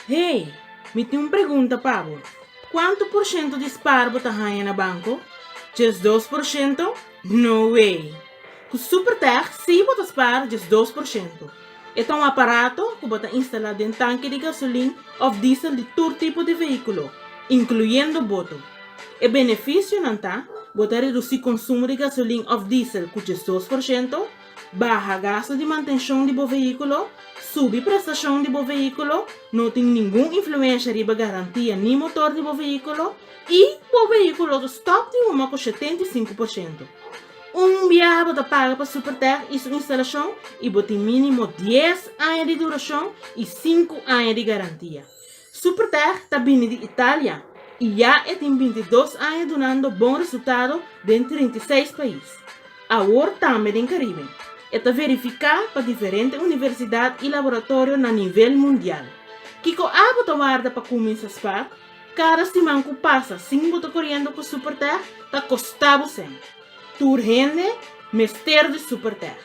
Hey, me tem uma pergunta, Pablo. Quanto por cento de spar você ganha na banco? Just 2%? No way. Com Supertech, sim, você spar just 2%. É um aparato que você instala dentro tanque de gasolina ou diesel de todo tipo de veículo, incluindo boto. O benefício não está, você reduzir o consumo de gasolina ou diesel com just 2%, baja gasto de manutenção de seu veículo, sube prestação de seu veículo, não tem nenhuma influência sobre a garantia nem motor de seu veículo e o veículo stop de uma com 75%. Viaje você paga para Supertech e sua instalação e você tem mínimo 10 anos de duração e 5 anos de garantia. Supertech está vindo de Itália e já tem 22 anos dando bom resultado dentro de 36 países. Agora também em Caribe. Está verificado para diferentes universidades e laboratórios a nível mundial. Que com a você guarda para começar a spar, cada semana que passa sem você correndo com Supertech, está custando sempre. Tu rende, mister de Supertech.